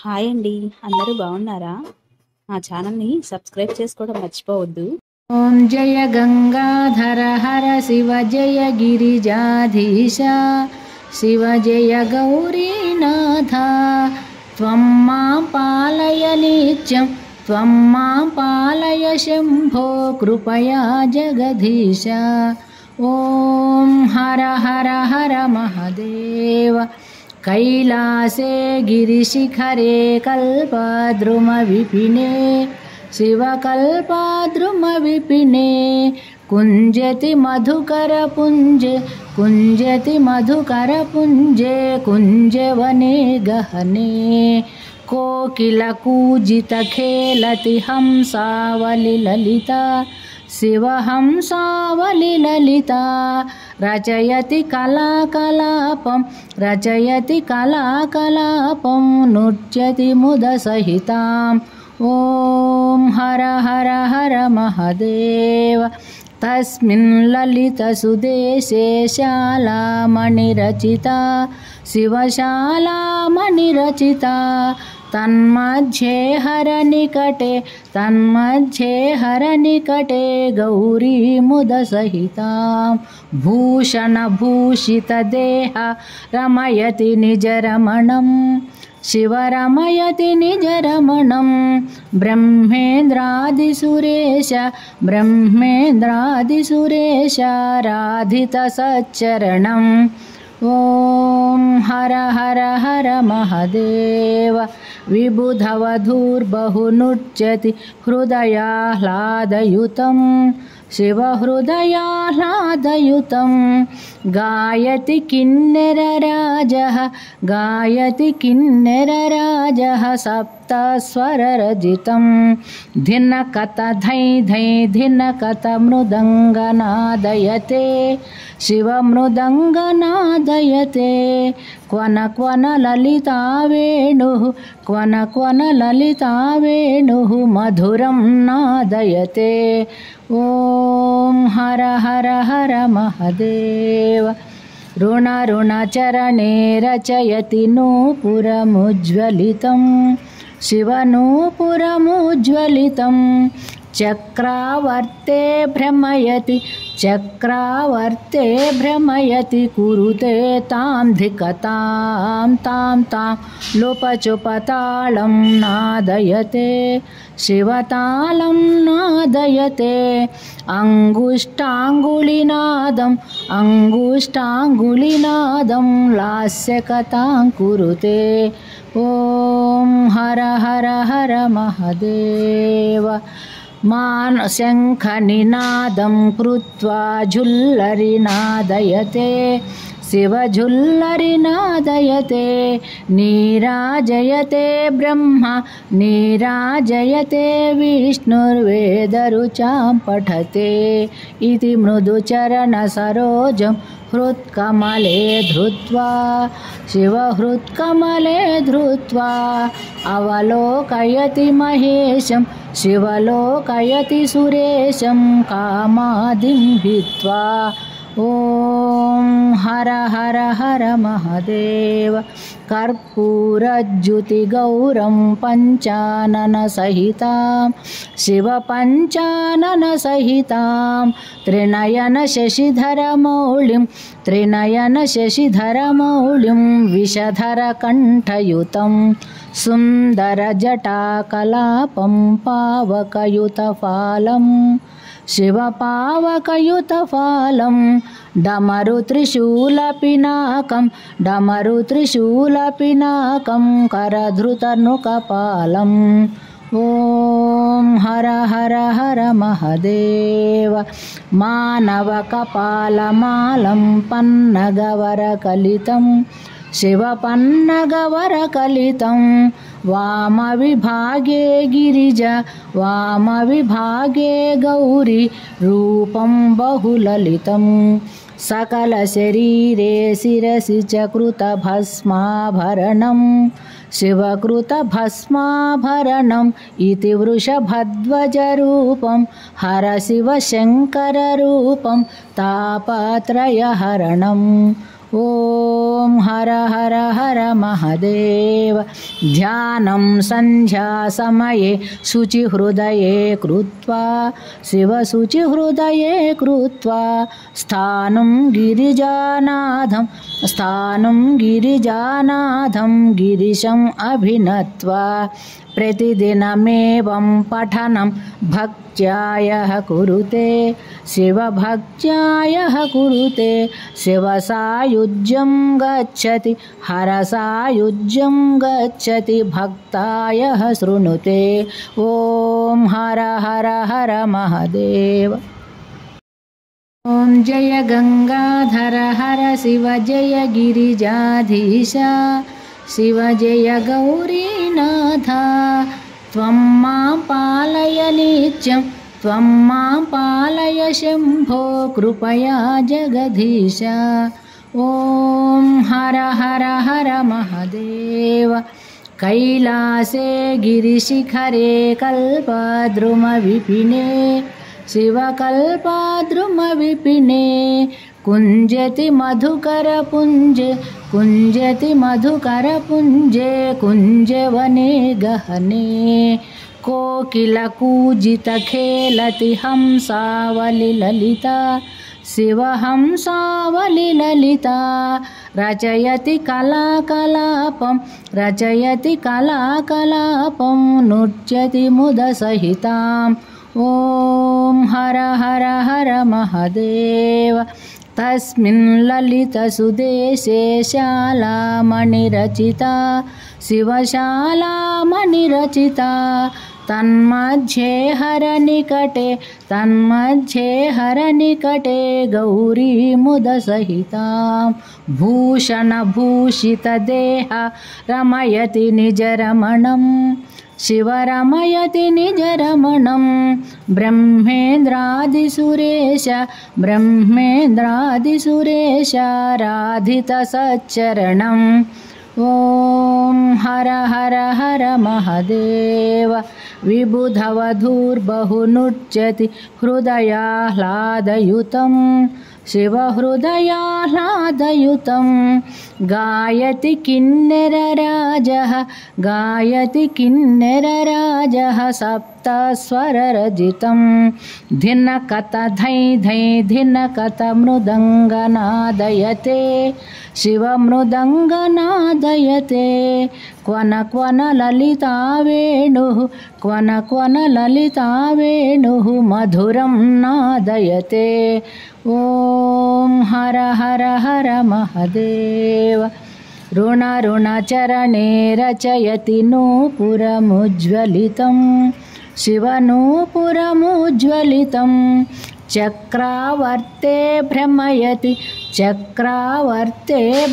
Hi అండి. అందరూ బాగున్నారా? మా ఛానల్‌ని సబ్స్క్రైబ్ చేసుకోవడం మర్చిపోవద్దు. ఓం జయ గంగాధర హర శివ జయ గిరిజాధీశ శివ జయ గౌరీనాథ త్వం మాం పాలయ నిత్యం త్వం మాం పాలయ శంభో కృపయా జగదీశ. ఓం హర హర హర మహదేవ. कैलासे गिरिशिखरे कल्पद्रुमविपिने शिवकल्पद्रुमविपिने कुञ्जति मधुकरपुञ्जे कुञ्जति मधुकरपुञ्जे कुञ्जवने गहने कोकिलकूजितखेलति हंसावलिललिता शिवहंसावलिललिता रचयति कलाकलापं नृत्यति मुदसहितां. ॐ हर हर हर महदेव. तस्मिन् ललितसुदेशे शालामणिरचिता शिवशालामणिरचिता तन्मध्ये हरनिकटे गौरी मुदसहितां. भूषणभूषितदेह रमयति निजरमणं शिवरमयति निजरमणं. ब्रह्मेन्द्रादिसुरेश ॐ हर हर हर महदेव. विबुधवधूर्बहुनृत्यति हृदयाह्लादयुतं शिवहृदयाह्लादयुतं. गायति किन्नरराजः सप्तस्वररजितं. धिनकत धै धै धिनकत मृदङ्गनादयते शिवमृदङ्गनादयते. क्वन क्वन ललिता वेणुः मधुरं नादयते. ॐ हर हर हर महदेव. ऋणचरणे रचयति नूपुरमुज्ज्वलितं शिवनूपुरमुज्ज्वलितं. चक्रावर्ते भ्रमयति कुरुते तां धिकतां तां लोपचुपतालं नादयते शिवतालं नादयते. अङ्गुष्ठाङ्गुलिनादं लास्यकथां कुरुते. ॐ हर हर हर महदेव. शङ्खनिनादं कृत्वा झुल्लरिनादयते शिवझुल्लरिनादयते. नीराजयते ब्रह्मा नीराजयते विष्णुर्वेदरुचां पठते इति मृदुचरणसरोजं हृत्कमले धृत्वा शिवहृत्कमले धृत्वा. अवलोकयति महेशं शिवलोकयति सुरेशं कामादिं हित्वा. ॐ हर हर हर महदेव. कर्पूरज्युतिगौरं पञ्चाननसहितां शिवपञ्चाननसहितां. त्रिनयनशशिधरमौलिं विषधरकण्ठयुतं. सुन्दरजटाकलापं पावकयुतफालं शिवपावकयुतफालं. डमरुत्रिशूलपिनाकं करधृतनुकपालम्. ॐ हर हर हर महदेव. मानवकपालमालं पन्नगवरकलितं शिवपन्नगवरकलितं. वामविभागे गिरिजा वामविभागे गौरी रूपं बहुललितं. सकलशरीरे शिरसि च कृतभस्माभरणं शिवकृतभस्माभरणम् इति वृषभध्वजरूपं हरशिवशङ्कररूपं तापत्रयहरणम्. ॐ हर हर हर महादेव। ध्यानं सन्ध्यासमये शुचिहृदये कृत्वा शिवशुचिहृदये कृत्वा स्थानं गिरिजानाथं गिरिशम् अभिनत्वा प्रतिदिनमेवं पठनं भक्त्यायः कुरुते शिवभक्त्यायः कुरुते। शिवसायुज्यं गच्छति हरसायुज्यं गच्छति भक्तायः शृणुते। ॐ हर हर हर महादेव। ॐ जय गंगाधर हर शिव जय गिरिजाधीश शिव जय गौरीनाथ। त्वं मां पालय नित्यं त्वं मां पालय शम्भो कृपया जगदीश। ॐ हर हर हर महादेव। कैलासे गिरिशिखरे कल्पद्रुमविपिने शिवकल्पद्रुमविपिने कुञ्जति मधुकरपुञ्जे कुञ्जवने गहने। कोकिलकूजितखेलति हंसावलिललिता शिवहंसावलिललिता। रचयति कलाकलापं नृत्यति मुदसहिताम्। ॐ हर हर हर महादेव। तस्मिन् ललितसुदेशे शालामणिरचिता शिवशालामणिरचिता। तन्मध्ये हरनिकटे गौरी मुदसहितां। भूषणभूषितदेह रमयति निजरमणं शिवरमयति निजरमणं। ब्रह्मेन्द्रादिसुरेश ॐ हर हर हर महादेव। विबुधवधूर्बहुनृत्यति हृदयाह्लादयुतं शिवहृदयाह्लादयुतं। गायति किन्नरराजः सप्तस्वररजितं। धिनकत धै धै धिनकत मृदङ्गनादयते शिवमृदङ्गनादयते। क्वन ललिता वेणुः मधुरं नादयते। ॐ हर हर हर महादेव। ऋणचरणे रचयति नूपुरमुज्ज्वलितं शिवनूपुरमुज्ज्वलितं। चक्रावर्ते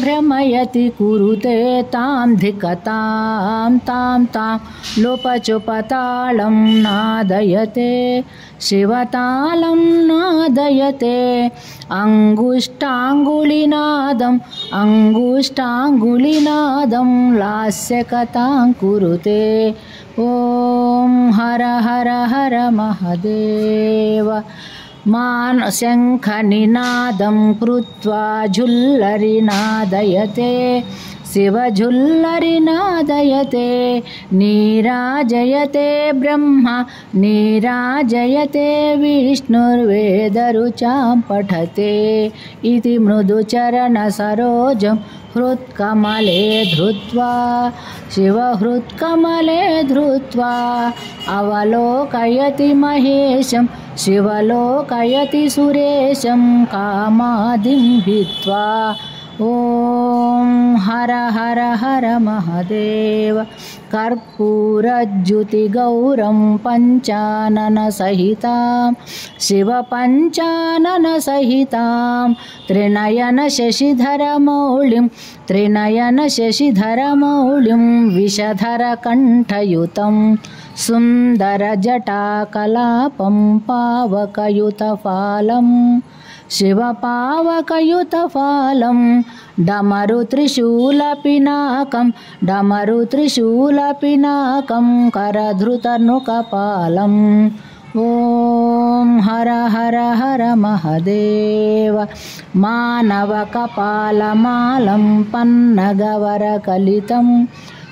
भ्रमयति कुरुते तां धिकतां तां लोपचुपतालं नादयते शिवतालं नादयते। अङ्गुष्ठाङ्गुलिनादं लास्यकथां कुरुते। ॐ हर हर हर महादेव। शङ्खनिनादं कृत्वा झुल्लरिनादयते शिवझुल्लरिनादयते। नीराजयते ब्रह्मा नीराजयते विष्णुर्वेदरुचां पठते। इति मृदुचरणसरोजं हृत्कमले धृत्वा शिवहृत्कमले धृत्वा। अवलोकयति महेशं शिवलोकयति सुरेशं कामादिं भित्त्वा। ॐ हर हर हर महादेव। कर्पूरज्युतिगौरं पञ्चाननसहितां शिवपञ्चाननसहितां। त्रिनयनशशिधरमौलिं विषधरकण्ठयुतं। सुन्दरजटाकलापं पावकयुतफालं शिवपावकयुतफालं। डमरुत्रिशूलपिनाकं करधृतनुकपालं। ఓం హర హర హర మహదేవ మానవకపాలమాలం పన్నగవరకలితం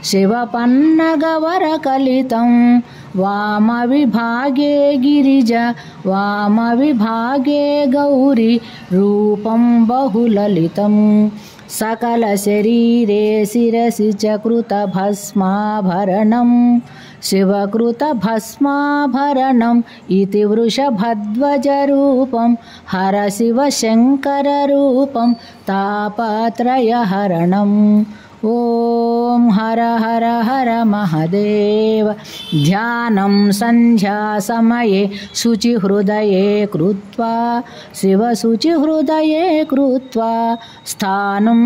శివపన్నగవరకలితం వామవిభాగే గిరిజ వామవిభాగే గౌరీ రూపం బహులలితం सकलशरीरे शिरसि च कृतभस्माभरणं शिवकृतभस्माभरणम् इति वृषभध्वजरूपं हर शिवशङ्कररूपं तापत्रयहरणम् ॐ हर हर हर महदेव ध्यानं सन्ध्यासमये शुचिहृदये कृत्वा शिवशुचिहृदये कृत्वा स्थानं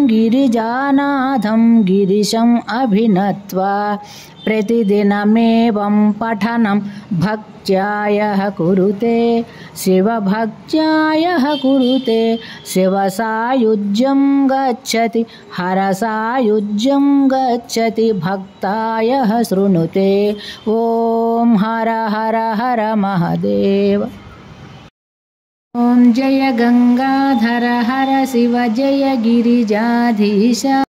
गिरिजानाथं गिरिशम् अभिनत्वा प्रतिदिनमेवं पठनं भक्त्यायः कुरुते शिवभक्त्यायः कुरुते शिवसायुज्यं गच्छति हरसायुज्यं गच्छति भक्तायः शृणुते ॐ हर हर हर महदेव ॐ जय गंगाधर हर शिव जय गिरिजाधीश।